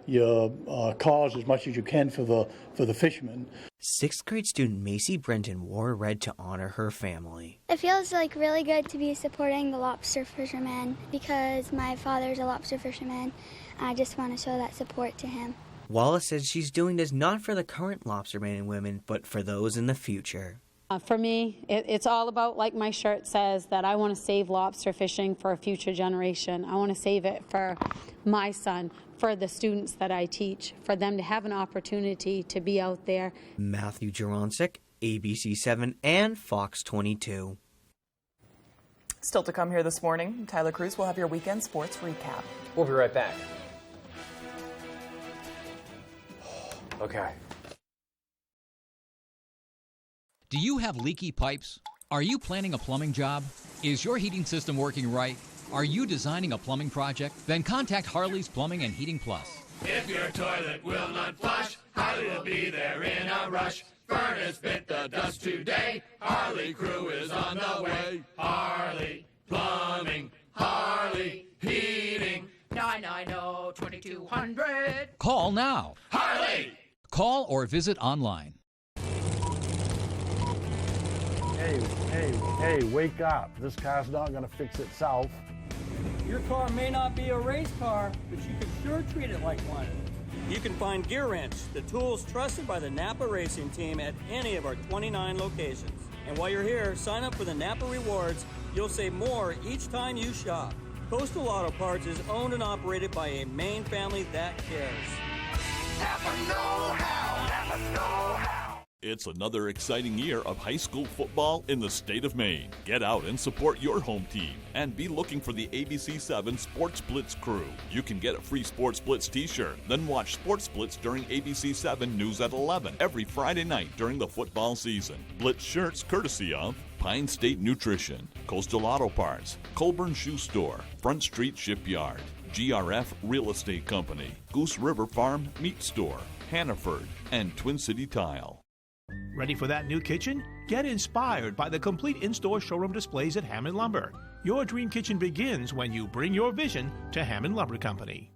your cause as much as you can for the fishermen. 6th grade student Macy Brenton wore red to honor her family. It feels like really good to be supporting the lobster fishermen because my father's a lobster fisherman. I just want to show that support to him. Wallace says she's doing this not for the current lobstermen and women, but for those in the future. For me, it's all about, like my shirt says, that I want to save lobster fishing for a future generation. I want to save it for my son, for the students that I teach, for them to have an opportunity to be out there. Matthew Jurancic, ABC7 and Fox 22. Still to come here this morning, Tyler Cruz will have your weekend sports recap. We'll be right back. Okay. Do you have leaky pipes? Are you planning a plumbing job? Is your heating system working right? Are you designing a plumbing project? Then contact Harley's Plumbing and Heating Plus. If your toilet will not flush, Harley will be there in a rush. Furnace bit the dust today. Harley crew is on the way. Harley Plumbing, Harley Heating. 990-2200. Call now. Harley! Call or visit online. Hey, wake up. This car's not going to fix itself. Your car may not be a race car, but you can sure treat it like one. You can find Gear Wrench, the tools trusted by the Napa Racing Team at any of our 29 locations. And while you're here, sign up for the Napa Rewards. You'll save more each time you shop. Coastal Auto Parts is owned and operated by a Maine family that cares. Napa know-how. Napa know-how. It's another exciting year of high school football in the state of Maine. Get out and support your home team and be looking for the ABC7 Sports Blitz crew. You can get a free Sports Blitz t-shirt, then watch Sports Blitz during ABC7 News at 11 every Friday night during the football season. Blitz shirts courtesy of Pine State Nutrition, Coastal Auto Parts, Colburn Shoe Store, Front Street Shipyard, GRF Real Estate Company, Goose River Farm Meat Store, Hannaford, and Twin City Tile. Ready for that new kitchen? Get inspired by the complete in-store showroom displays at Hammond Lumber. Your dream kitchen begins when you bring your vision to Hammond Lumber Company.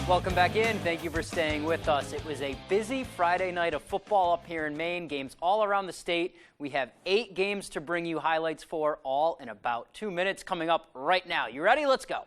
Welcome back in. Thank you for staying with us. It was a busy Friday night of football up here in Maine, games all around the state. We have 8 games to bring you highlights for, all in about 2 minutes, coming up right now. You ready? Let's go.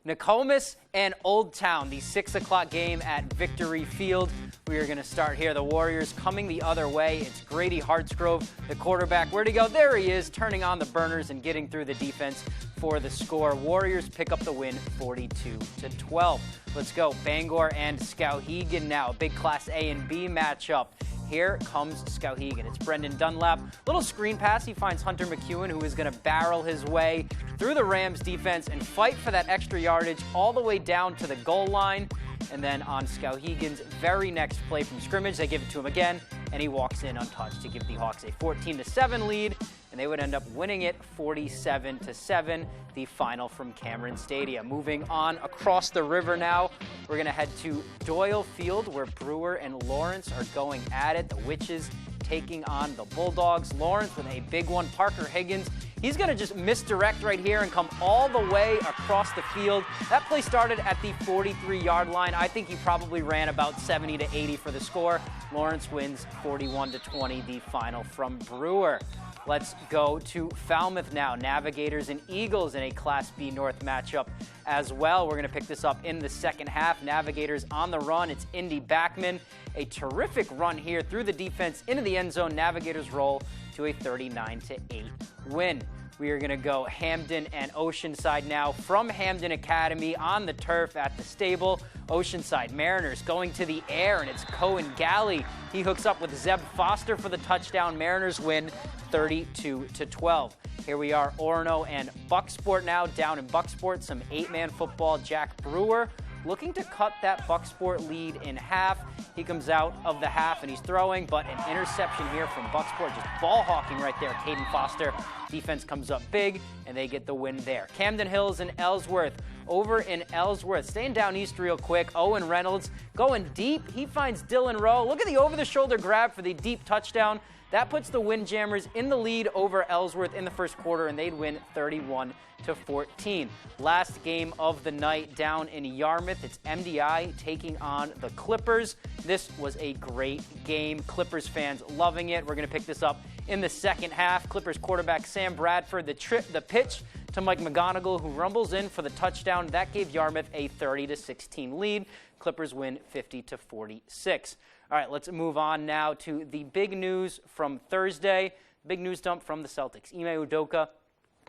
Nokomis and Old Town, the 6 o'clock game at Victory Field. We are going to start here. The Warriors coming the other way. It's Grady Hartsgrove, the quarterback. Where'd he go? There he is, turning on the burners and getting through the defense for the score. Warriors pick up the win 42-12. Let's go. Bangor and Skowhegan now. Big Class A and B matchup. Here comes Skowhegan. It's Brendan Dunlap. Little screen pass. He finds Hunter McEwen, who is going to barrel his way through the Rams defense and fight for that extra yardage all the way down to the goal line. And then on Skowhegan's very next play from scrimmage, they give it to him again, and he walks in untouched to give the Hawks a 14-7 lead, and they would end up winning it 47-7, the final from Cameron Stadium. Moving on across the river now, we're going to head to Doyle Field, where Brewer and Lawrence are going at it. The Witches taking on the Bulldogs. Lawrence with a big one. Parker Higgins, he's going to just misdirect right here and come all the way across the field. That play started at the 43-yard line. I think he probably ran about 70 to 80 for the score. Lawrence wins 41-20, the final from Brewer. Let's go to Falmouth now. Navigators and Eagles in a Class B North matchup as well. We're going to pick this up in the second half. Navigators on the run. It's Indy Backman. A terrific run here through the defense into the end zone. Navigators roll to a 39-8 win. We are going to go Hamden and Oceanside now from Hamden Academy on the turf at the stable. Oceanside Mariners going to the air, and it's Cohen Galley. He hooks up with Zeb Foster for the touchdown. Mariners win 32-12. Here we are, Orono and Bucksport now. Down in Bucksport, some 8-man football. Jack Brewer looking to cut that Bucksport lead in half. He comes out of the half and he's throwing, but an interception here from Bucksport, just ball hawking right there. Caden Foster, defense comes up big and they get the win there. Camden Hills and Ellsworth. Over in Ellsworth, staying down east real quick, Owen Reynolds going deep. He finds Dylan Rowe. Look at the over-the-shoulder grab for the deep touchdown. That puts the Windjammers in the lead over Ellsworth in the first quarter, and they'd win 31-14. Last game of the night down in Yarmouth. It's MDI taking on the Clippers. This was a great game. Clippers fans loving it. We're going to pick this up in the second half. Clippers quarterback Sam Bradford, the pitch to Mike McGonigal, who rumbles in for the touchdown. That gave Yarmouth a 30-16 lead. Clippers win 50-46. All right, let's move on now to the big news from Thursday. Big news dump from the Celtics. Ime Udoka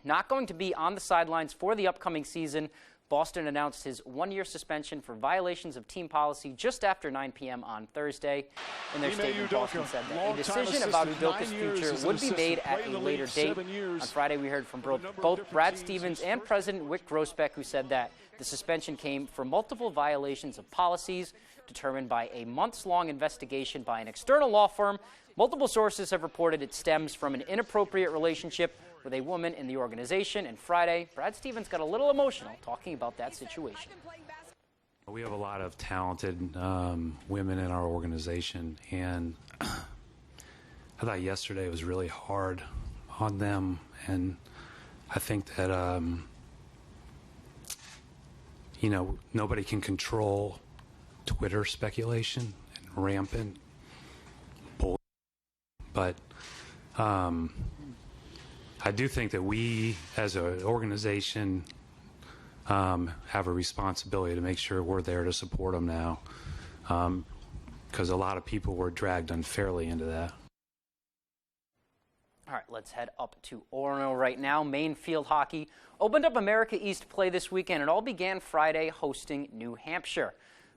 not going to be on the sidelines for the upcoming season. Boston announced his 1-year suspension for violations of team policy just after 9 p.m. on Thursday. In their statement, Boston said that a decision about Udoka's future would be made at a later date. On Friday, we heard from both Brad Stevens and President Wick Grossbeck, who said that the suspension came for multiple violations of policies determined by a months-long investigation by an external law firm. Multiple sources have reported it stems from an inappropriate relationship with a woman in the organization. And Friday, Brad Stevens got a little emotional talking about that situation. We have a lot of talented women in our organization, and I thought yesterday was really hard on them. And I think that, nobody can control Twitter speculation and rampant bull. But I do think that we, as an organization, have a responsibility to make sure we're there to support them now, because a lot of people were dragged unfairly into that. All right, let's head up to Orono right now. Maine Field Hockey opened up America East play this weekend. It all began Friday hosting New Hampshire.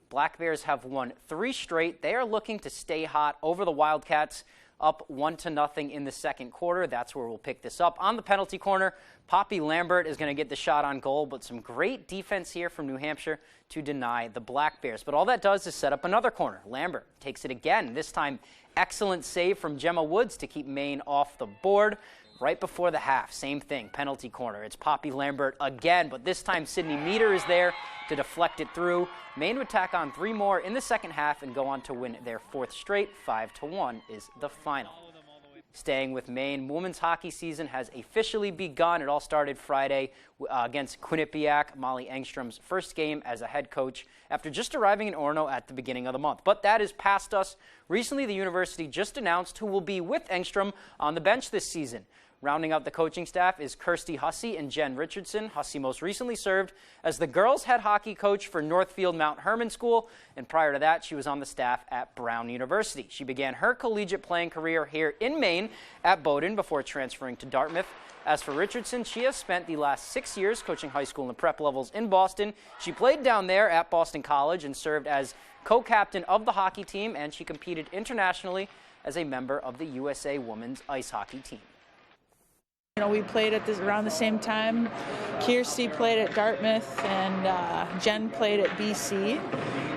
Black Bears have won 3 straight. They are looking to stay hot over the Wildcats, up 1-0 in the second quarter. That's where we'll pick this up. On the penalty corner, Poppy Lambert is going to get the shot on goal, but some great defense here from New Hampshire to deny the Black Bears. But all that does is set up another corner. Lambert takes it again. This time, excellent save from Gemma Woods to keep Maine off the board. Right before the half, same thing, penalty corner. It's Poppy Lambert again, but this time Sydney Meter is there to deflect it through. Maine would tack on 3 more in the second half and go on to win their 4th straight. 5-1 is the final. Staying with Maine, women's hockey season has officially begun. It all started Friday against Quinnipiac, Molly Engstrom's first game as a head coach after just arriving in Orono at the beginning of the month. But that is past us. Recently, the university just announced who will be with Engstrom on the bench this season. Rounding out the coaching staff is Kirsty Hussey and Jen Richardson. Hussey most recently served as the girls' head hockey coach for Northfield Mount Herman School, and prior to that, she was on the staff at Brown University. She began her collegiate playing career here in Maine at Bowdoin before transferring to Dartmouth. As for Richardson, she has spent the last 6 years coaching high school and prep levels in Boston. She played down there at Boston College and served as co-captain of the hockey team, and she competed internationally as a member of the USA women's ice hockey team. You know, we played at around the same time. Kirsty played at Dartmouth and Jen played at BC.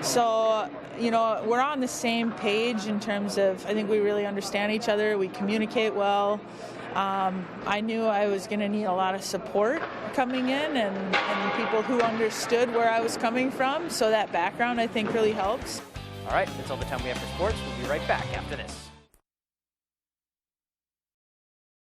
So, you know, we're on the same page in terms of, I think we really understand each other. We communicate well. I knew I was going to need a lot of support coming in and people who understood where I was coming from. So that background, I think, really helps. All right, that's all the time we have for sports. We'll be right back after this.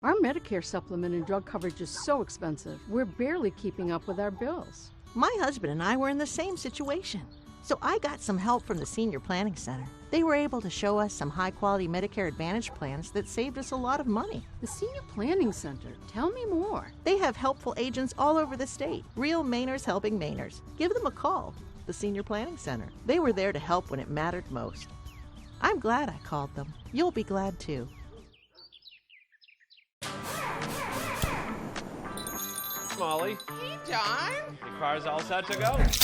Our Medicare supplement and drug coverage is so expensive, we're barely keeping up with our bills. My husband and I were in the same situation, so I got some help from the Senior Planning Center. They were able to show us some high-quality Medicare Advantage plans that saved us a lot of money. The Senior Planning Center, tell me more. They have helpful agents all over the state, real Mainers helping Mainers. Give them a call, the Senior Planning Center. They were there to help when it mattered most. I'm glad I called them. You'll be glad too. Molly. Hey, John. Your car's all set to go. Good,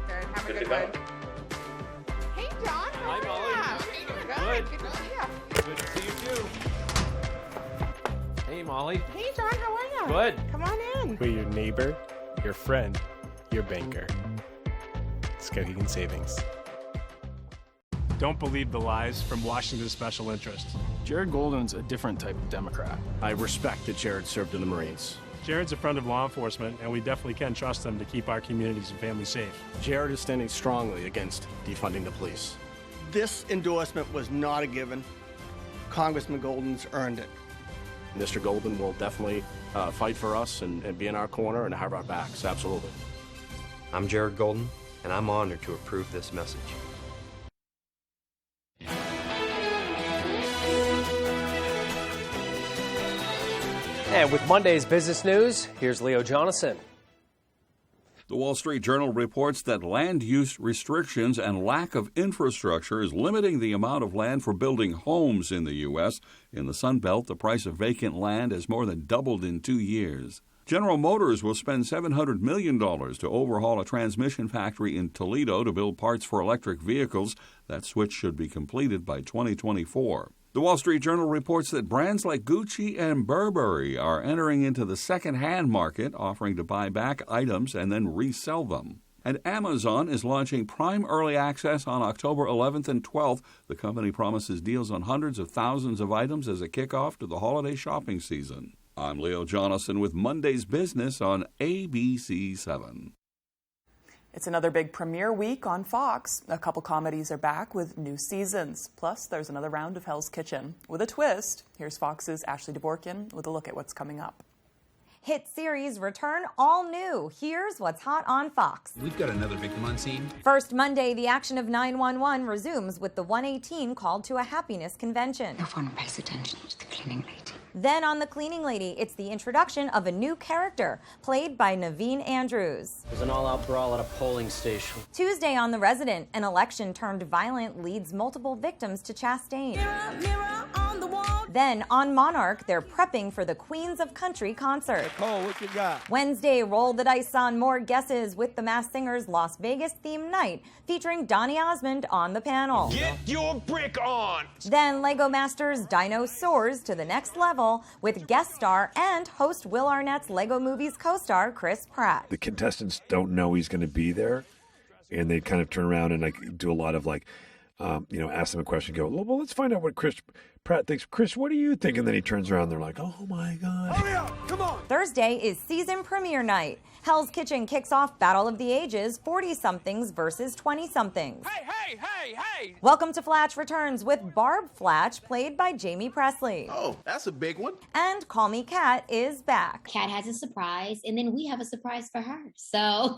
have a good one. Hey, John. Hi, Molly. Good to see you. Good to see you, too. Hey, Molly. Hey, John, how are you? Good. Come on in. We're your neighbor, your friend, your banker. Skowhegan Savings. Don't believe the lies from Washington's special interests. Jared Golden's a different type of Democrat. I respect that Jared served in the Marines. Jared's a friend of law enforcement, and we definitely can trust him to keep our communities and families safe. Jared is standing strongly against defunding the police. This endorsement was not a given. Congressman Golden's earned it. Mr. Golden will definitely fight for us and be in our corner and have our backs, absolutely. I'm Jared Golden, and I'm honored to approve this message. And with Monday's business news, here's Leo Jonathan. The Wall Street Journal reports that land use restrictions and lack of infrastructure is limiting the amount of land for building homes in the U.S. In the Sun Belt, the price of vacant land has more than doubled in 2 years. General Motors will spend $700 million to overhaul a transmission factory in Toledo to build parts for electric vehicles. That switch should be completed by 2024. The Wall Street Journal reports that brands like Gucci and Burberry are entering into the second-hand market, offering to buy back items and then resell them. And Amazon is launching Prime Early Access on October 11th and 12th. The company promises deals on hundreds of thousands of items as a kickoff to the holiday shopping season. I'm Leo Jonathan with Monday's Business on ABC 7. It's another big premiere week on Fox. A couple comedies are back with new seasons. Plus, there's another round of Hell's Kitchen. With a twist, here's Fox's Ashley DeBorkin with a look at what's coming up. Hit series return all new. Here's what's hot on Fox. We've got another victim on scene. First Monday, the action of 911 resumes with the 118 called to a happiness convention. No one pays attention to the cleaning lady. Then on The Cleaning Lady, it's the introduction of a new character, played by Naveen Andrews. There's an all-out brawl at a polling station. Tuesday on The Resident, an election turned violent leads multiple victims to Chastain. Mirror, mirror on the wall. Then on Monarch, they're prepping for the Queens of Country concert. Cole, what you got? Wednesday, roll the dice on more guesses with the Masked Singer's Las Vegas theme night, featuring Donny Osmond on the panel. Get your brick on! Then Lego Masters Dino soars to the next level with guest star and host Will Arnett's Lego Movies co-star Chris Pratt. The contestants don't know he's going to be there, and they kind of turn around and do a lot of ask them a question, go, well, let's find out what Chris Pratt thinks. Chris, what do you think? And then he turns around, and they're like, oh my God. Hurry up, come on. Thursday is season premiere night. Hell's Kitchen kicks off Battle of the Ages, 40-somethings versus 20-somethings. Hey! Welcome to Flatch returns with Barb Flatch, played by Jamie Presley. Oh, that's a big one. And Call Me Kat is back. Kat has a surprise, and then we have a surprise for her. So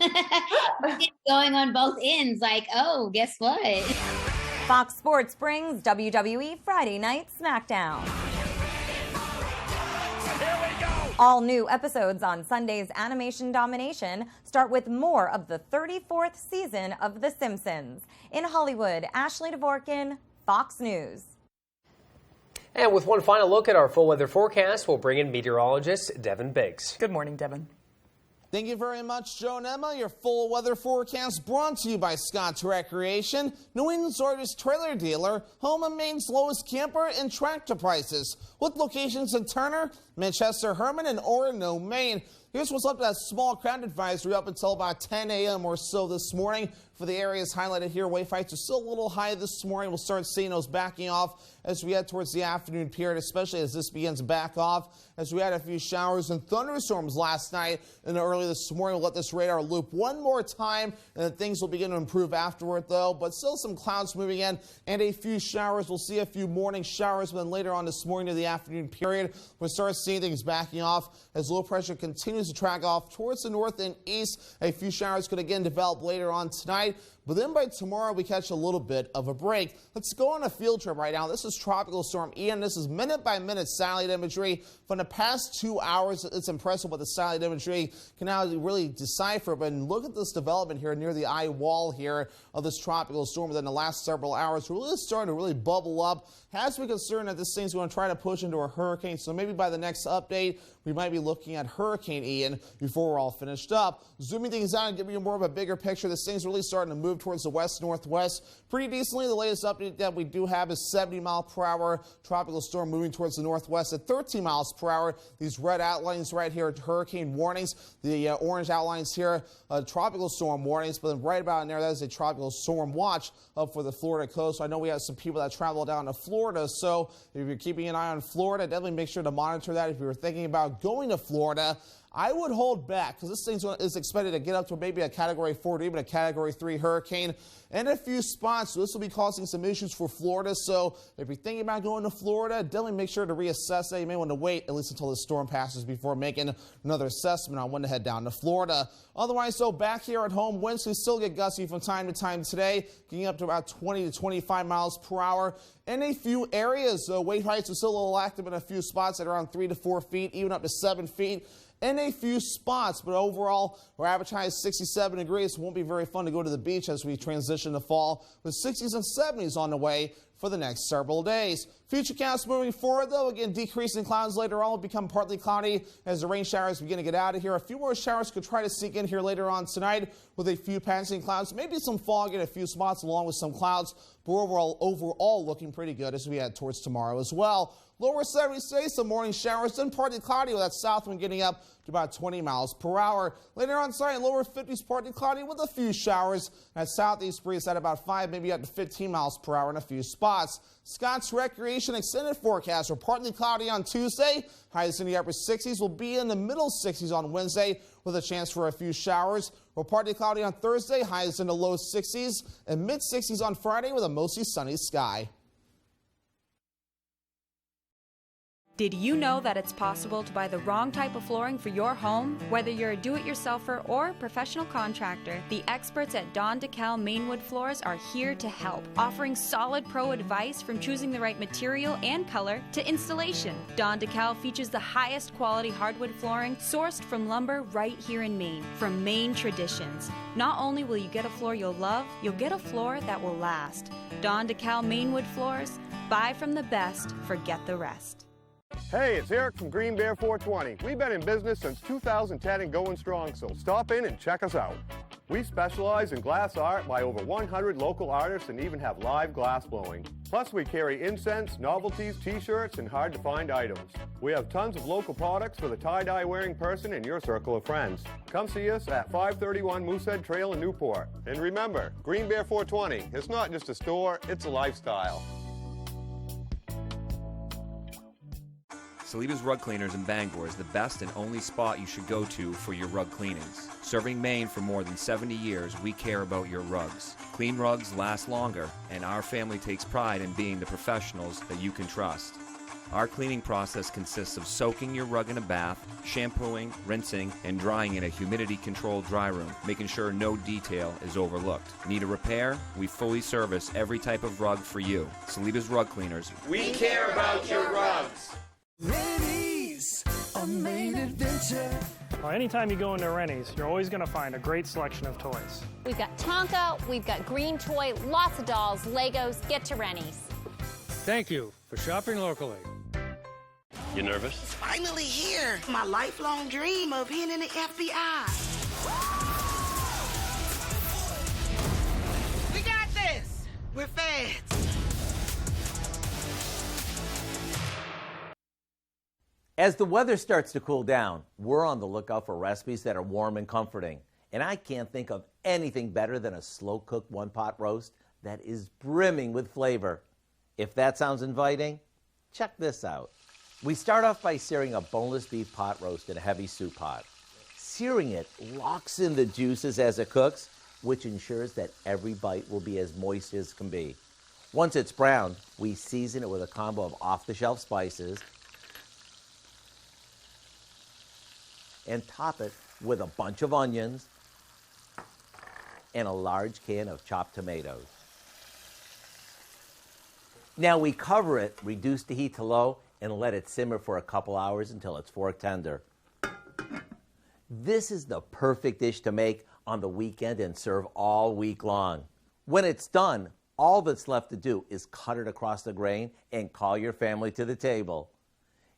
we're going on both ends, like, oh, guess what? Fox Sports brings WWE Friday Night SmackDown. All new episodes on Sunday's Animation Domination start with more of the 34th season of The Simpsons. In Hollywood, Ashley Dvorkin, Fox News. And with one final look at our full weather forecast, we'll bring in meteorologist Devin Biggs. Good morning, Devin. Thank you very much, Joe and Emma. Your full weather forecast brought to you by Scott's Recreation, New England's largest trailer dealer, home of Maine's lowest camper and tractor prices, with locations in Turner, Manchester, Herman, and Orono, Maine. Here's what's up to that small crowd advisory up until about 10 a.m. or so this morning. For the areas highlighted here, wave heights are still a little high this morning. We'll start seeing those backing off as we head towards the afternoon period, especially as this begins to back off. As we had a few showers and thunderstorms last night and early this morning, we'll let this radar loop one more time, and then things will begin to improve afterward, though. But still some clouds moving in and a few showers. We'll see a few morning showers, but then later on this morning to the afternoon period, we'll start seeing things backing off as low pressure continues to track off towards the north and east. A few showers could again develop later on tonight. But then by tomorrow, we catch a little bit of a break. Let's go on a field trip right now. This is Tropical Storm Ian. This is minute-by-minute satellite imagery from the past 2 hours. It's impressive what the satellite imagery can now really decipher. But look at this development here near the eye wall here of this tropical storm within the last several hours. We're really starting to really bubble up. Has me concerned that this thing's going to try to push into a hurricane. So maybe by the next update, we might be looking at Hurricane Ian before we're all finished up. Zooming things out and giving you more of a bigger picture, this thing's really starting to move towards the west-northwest pretty decently. The latest update that we do have is 70-mile-per-hour tropical storm moving towards the northwest at 13 miles per hour. These red outlines right here are hurricane warnings. The orange outlines here, tropical storm warnings. But then right about in there, that is a tropical storm watch up for the Florida coast. I know we have some people that travel down to Florida, so if you're keeping an eye on Florida, definitely make sure to monitor that. If you were thinking about going to Florida, I would hold back because this thing is expected to get up to maybe a Category 4 or even a Category 3 hurricane in a few spots. So this will be causing some issues for Florida. So if you're thinking about going to Florida, definitely make sure to reassess that. You may want to wait at least until the storm passes before making another assessment on when to head down to Florida. Otherwise, though, back here at home, winds can still get gusty from time to time today, getting up to about 20 to 25 miles per hour. In a few areas, wave heights are still a little active in a few spots at around 3 to 4 feet, even up to 7 feet. In a few spots, but overall, our average high is 67 degrees. It won't be very fun to go to the beach as we transition to fall, with 60s and 70s on the way for the next several days. Futurecast moving forward, though, again, decreasing clouds later on will become partly cloudy as the rain showers begin to get out of here. A few more showers could try to sneak in here later on tonight with a few passing clouds, maybe some fog in a few spots along with some clouds, but overall looking pretty good as we head towards tomorrow as well. Lower 70s today, some morning showers, then partly cloudy with that south wind getting up to about 20 miles per hour. Later on tonight, lower 50s, partly cloudy with a few showers. That southeast breeze at about 5, maybe up to 15 miles per hour in a few spots. Scott's Recreation extended forecast are partly cloudy on Tuesday. Highs in the upper 60s will be in the middle 60s on Wednesday with a chance for a few showers. We're partly cloudy on Thursday, highs in the low 60s and mid 60s on Friday with a mostly sunny sky. Did you know that it's possible to buy the wrong type of flooring for your home? Whether you're a do-it-yourselfer or professional contractor, the experts at Don DeKalb Mainwood Floors are here to help, offering solid pro advice from choosing the right material and color to installation. Don DeKalb features the highest quality hardwood flooring sourced from lumber right here in Maine, from Maine traditions. Not only will you get a floor you'll love, you'll get a floor that will last. Don DeKalb Mainwood Floors, buy from the best, forget the rest. Hey, it's Eric from Green Bear 420. We've been in business since 2010 and going strong, so stop in and check us out. We specialize in glass art by over 100 local artists and even have live glass blowing. Plus, we carry incense, novelties, t-shirts, and hard-to-find items. We have tons of local products for the tie-dye wearing person in your circle of friends. Come see us at 531 Moosehead Trail in Newport. And remember, Green Bear 420, it's not just a store, it's a lifestyle. Saliba's Rug Cleaners in Bangor is the best and only spot you should go to for your rug cleanings. Serving Maine for more than 70 years, we care about your rugs. Clean rugs last longer, and our family takes pride in being the professionals that you can trust. Our cleaning process consists of soaking your rug in a bath, shampooing, rinsing, and drying in a humidity-controlled dry room, making sure no detail is overlooked. Need a repair? We fully service every type of rug for you. Saliba's Rug Cleaners. We care about your rugs. Rennie's, a Maine adventure. Well, anytime you go into Rennie's, you're always going to find a great selection of toys. We've got Tonka, we've got Green Toy, lots of dolls, Legos. Get to Rennie's. Thank you for shopping locally. You nervous? It's finally here. My lifelong dream of being in the FBI. We got this. We're feds. As the weather starts to cool down, we're on the lookout for recipes that are warm and comforting. And I can't think of anything better than a slow-cooked one-pot roast that is brimming with flavor. If that sounds inviting, check this out. We start off by searing a boneless beef pot roast in a heavy soup pot. Searing it locks in the juices as it cooks, which ensures that every bite will be as moist as can be. Once it's browned, we season it with a combo of off-the-shelf spices and top it with a bunch of onions and a large can of chopped tomatoes. Now we cover it, reduce the heat to low, and let it simmer for a couple hours until it's fork tender. This is the perfect dish to make on the weekend and serve all week long. When it's done, all that's left to do is cut it across the grain and call your family to the table.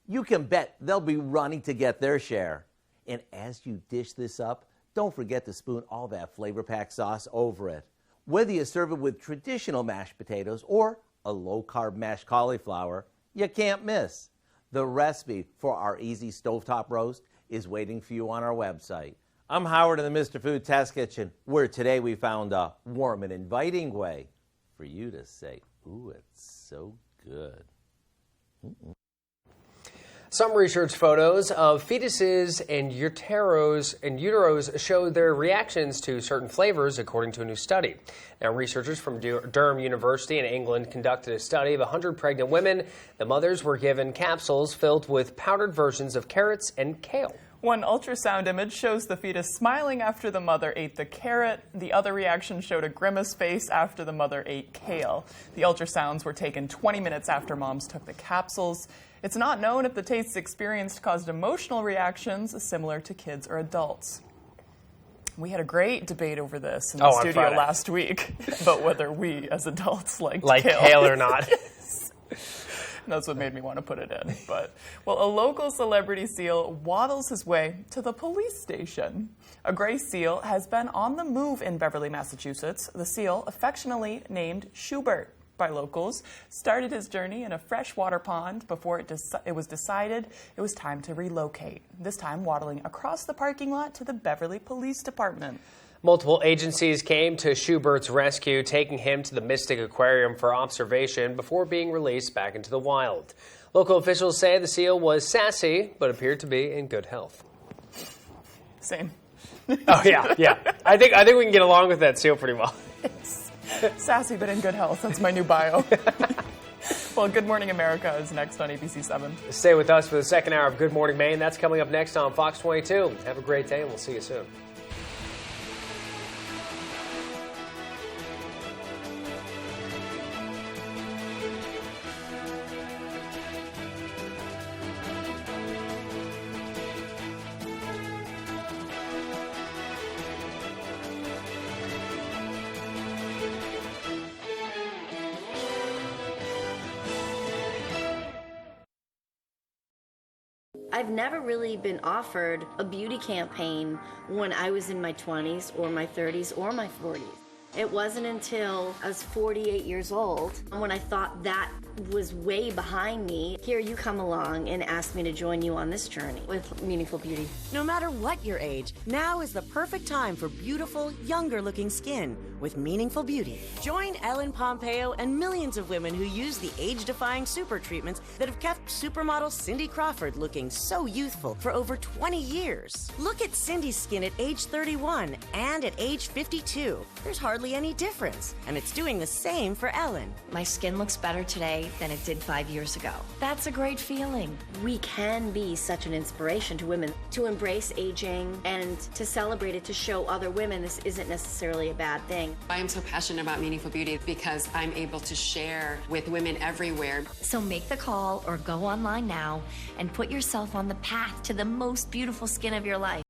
You can bet they'll be running to get their share. And as you dish this up, don't forget to spoon all that flavor-packed sauce over it. Whether you serve it with traditional mashed potatoes or a low-carb mashed cauliflower, you can't miss. The recipe for our easy stovetop roast is waiting for you on our website. I'm Howard in the Mr. Food Test Kitchen, where today we found a warm and inviting way for you to say, ooh, it's so good. Some research photos of fetuses and uteros show their reactions to certain flavors, according to a new study. Now, researchers from Durham University in England conducted a study of 100 pregnant women. The mothers were given capsules filled with powdered versions of carrots and kale. One ultrasound image shows the fetus smiling after the mother ate the carrot. The other reaction showed a grimace face after the mother ate kale. The ultrasounds were taken 20 minutes after moms took the capsules. It's not known if the tastes experienced caused emotional reactions similar to kids or adults. We had a great debate over this in the studio last week about whether we as adults like kale or not. That's what made me want to put it in. But, well, a local celebrity seal waddles his way to the police station. A gray seal has been on the move in Beverly, Massachusetts. The seal, affectionately named Schubert by locals, started his journey in a freshwater pond before it was decided it was time to relocate, this time waddling across the parking lot to the Beverly Police Department. Multiple agencies came to Schubert's rescue, taking him to the Mystic Aquarium for observation before being released back into the wild. Local officials say the seal was sassy, but appeared to be in good health. Same. Oh, yeah. I think we can get along with that seal pretty well. Sassy, but in good health. That's my new bio. Well, Good Morning America is next on ABC 7. Stay with us for the second hour of Good Morning Maine. That's coming up next on Fox 22. Have a great day, and we'll see you soon. I've never really been offered a beauty campaign when I was in my 20s or my 30s or my 40s. It wasn't until I was 48 years old when I thought that was way behind me. Here you come along and ask me to join you on this journey with Meaningful Beauty. No matter what your age, now is the perfect time for beautiful, younger-looking skin with Meaningful Beauty. Join Ellen Pompeo and millions of women who use the age-defying super treatments that have kept supermodel Cindy Crawford looking so youthful for over 20 years. Look at Cindy's skin at age 31 and at age 52. There's hardly any difference, and it's doing the same for Ellen. My skin looks better today than it did 5 years ago. That's a great feeling. We can be such an inspiration to women to embrace aging and to celebrate it, to show other women this isn't necessarily a bad thing. I am so passionate about Meaningful Beauty because I'm able to share with women everywhere. So make the call or go online now and put yourself on the path to the most beautiful skin of your life.